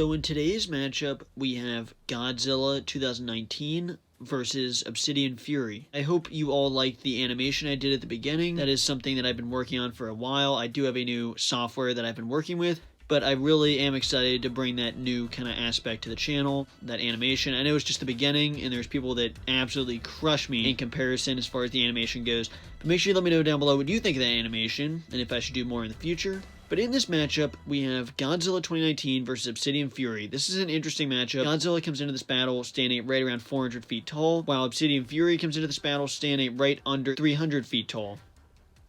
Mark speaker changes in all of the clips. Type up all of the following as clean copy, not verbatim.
Speaker 1: So in today's matchup, we have Godzilla 2019 versus Obsidian Fury. I hope you all liked the animation I did at the beginning. That is something that I've been working on for a while. I do have a new software that I've been working with, but I really am excited to bring that new kind of aspect to the channel, that animation. I know it's just the beginning, and there's people that absolutely crush me in comparison as far as the animation goes, but make sure you let me know down below what you think of that animation, and if I should do more in the future. But in this matchup, we have Godzilla 2019 versus Obsidian Fury. This is an interesting matchup. Godzilla comes into this battle standing right around 400 feet tall, while Obsidian Fury comes into this battle standing right under 300 feet tall.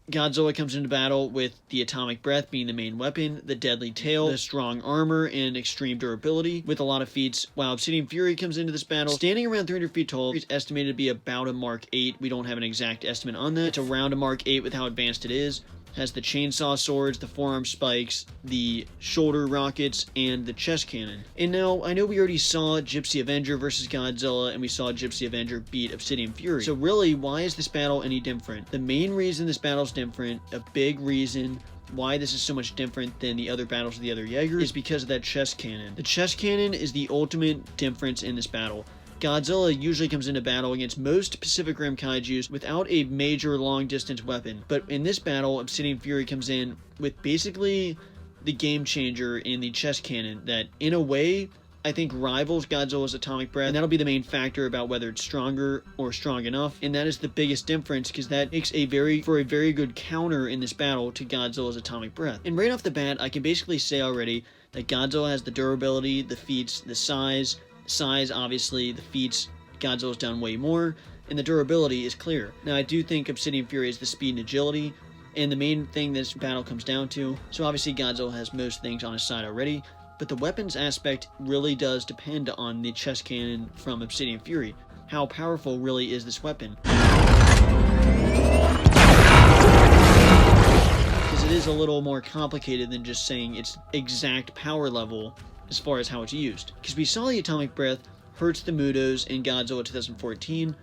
Speaker 1: Godzilla comes into battle with the atomic breath being the main weapon, the deadly tail, the strong armor, and extreme durability with a lot of feats, while Obsidian Fury comes into this battle standing around 300 feet tall. It's estimated to be about a Mark 8. We don't have an exact estimate on that. It's around a Mark 8 with how advanced it is. Has the chainsaw swords, the forearm spikes, the shoulder rockets, and the chest cannon. And now, I know we already saw Gypsy Avenger versus Godzilla, and we saw Gypsy Avenger beat Obsidian Fury. So really, why is this battle any different? The main reason this battle's different, a big reason why this is so much different than the other battles of the other Jaegers, is because of that chest cannon. The chest cannon is the ultimate difference in this battle. Godzilla usually comes into battle against most Pacific Rim kaijus without a major long-distance weapon, but in this battle, Obsidian Fury comes in with basically the game changer in the chest cannon that, in a way, I think rivals Godzilla's atomic breath, and that'll be the main factor about whether it's stronger or strong enough, and that is the biggest difference because that makes for a very good counter in this battle to Godzilla's atomic breath. And right off the bat, I can basically say already that Godzilla has the durability, the feats, the size, obviously, the feats, Godzilla's done way more, and the durability is clear. Now, I do think Obsidian Fury is the speed and agility, and the main thing this battle comes down to. So obviously, Godzilla has most things on his side already, but the weapons aspect really does depend on the chest cannon from Obsidian Fury. How powerful really is this weapon? Because it is a little more complicated than just saying its exact power level as far as how it's used. Because we saw the atomic breath hurts the Mutos in Godzilla 2014,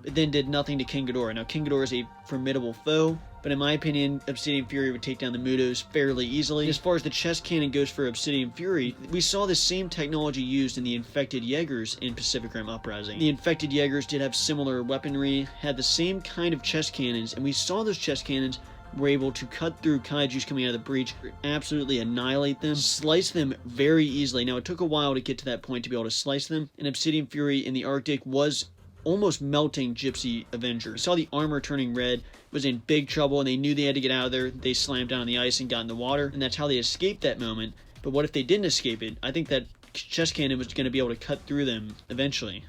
Speaker 1: but then did nothing to King Ghidorah. Now, King Ghidorah is a formidable foe, but in my opinion, Obsidian Fury would take down the Mutos fairly easily. As far as the chest cannon goes for Obsidian Fury, we saw the same technology used in the Infected Jaegers in Pacific Rim Uprising. The Infected Jaegers did have similar weaponry, had the same kind of chest cannons, and we saw those chest cannons were able to cut through kaijus coming out of the breach, absolutely annihilate them, slice them very easily. Now, it took a while to get to that point to be able to slice them, and Obsidian Fury in the Arctic was almost melting Gypsy Avenger. We saw the armor turning red, was in big trouble, and they knew they had to get out of there. They slammed down on the ice and got in the water, and that's how they escaped that moment. But what if they didn't escape it? I think that chest cannon was going to be able to cut through them eventually.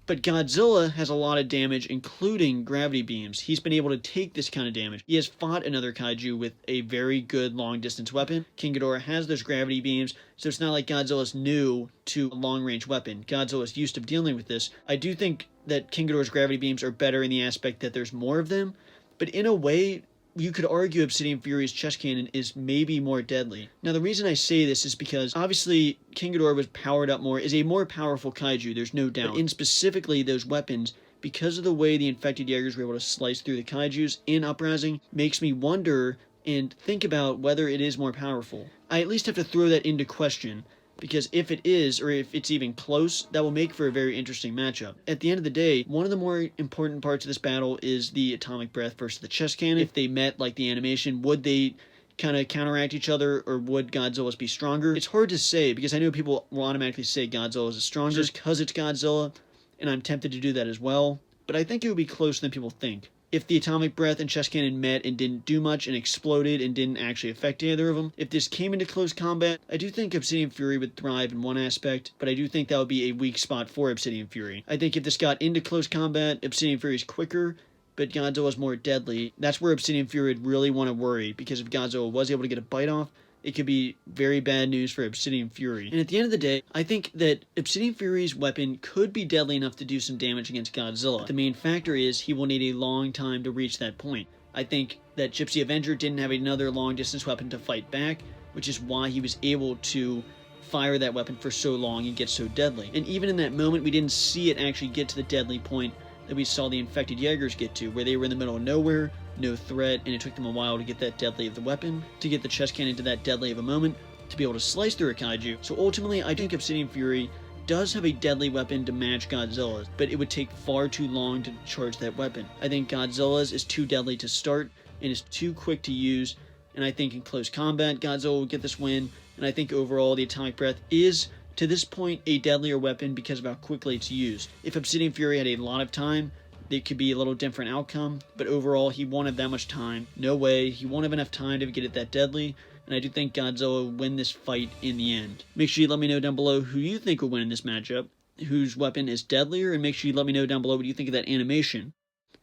Speaker 1: But Godzilla has a lot of damage, including gravity beams. He's been able to take this kind of damage. He has fought another kaiju with a very good long-distance weapon. King Ghidorah has those gravity beams, so it's not like Godzilla's new to a long-range weapon. Godzilla's used to dealing with this. I do think that King Ghidorah's gravity beams are better in the aspect that there's more of them, but in a way, you could argue Obsidian Fury's chest cannon is maybe more deadly. Now, the reason I say this is because, obviously, King Ghidorah was powered up more, is a more powerful kaiju, there's no doubt. But in specifically those weapons, because of the way the Infected Jaegers were able to slice through the kaijus in Uprising, makes me wonder and think about whether it is more powerful. I at least have to throw that into question, because if it is, or if it's even close, that will make for a very interesting matchup. At the end of the day, one of the more important parts of this battle is the atomic breath versus the chest cannon. If they met like the animation, would they kind of counteract each other, or would Godzilla's be stronger? It's hard to say, because I know people will automatically say Godzilla is stronger just because it's Godzilla, and I'm tempted to do that as well, but I think it would be closer than people think. If the atomic breath and chest cannon met and didn't do much and exploded and didn't actually affect either of them, if this came into close combat, I do think Obsidian Fury would thrive in one aspect, but I do think that would be a weak spot for Obsidian Fury. I think if this got into close combat, Obsidian Fury is quicker, but Godzilla's more deadly. That's where Obsidian Fury would really want to worry, because if Godzilla was able to get a bite off, it could be very bad news for Obsidian Fury. And at the end of the day, I think that Obsidian Fury's weapon could be deadly enough to do some damage against Godzilla. The main factor is he will need a long time to reach that point. I think that Gypsy Avenger didn't have another long-distance weapon to fight back, which is why he was able to fire that weapon for so long and get so deadly. And even in that moment, we didn't see it actually get to the deadly point that we saw the Infected Jaegers get to, where they were in the middle of nowhere, no threat, and it took them a while to get that deadly of the weapon, to get the chest cannon to that deadly of a moment, to be able to slice through a kaiju. So ultimately, I think Obsidian Fury does have a deadly weapon to match Godzilla's, but it would take far too long to charge that weapon. I think Godzilla's is too deadly to start and is too quick to use, and I think in close combat, Godzilla will get this win, and I think overall the Atomic Breath is, to this point, a deadlier weapon because of how quickly it's used. If Obsidian Fury had a lot of time, it could be a little different outcome, but overall, he won't have that much time. No way, he won't have enough time to get it that deadly, and I do think Godzilla will win this fight in the end. Make sure you let me know down below who you think will win in this matchup, whose weapon is deadlier, and make sure you let me know down below what you think of that animation.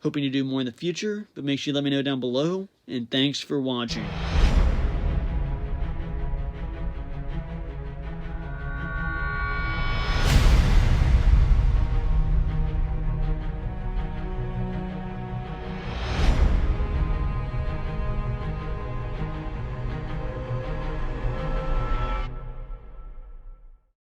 Speaker 1: Hoping to do more in the future, but make sure you let me know down below, and thanks for watching.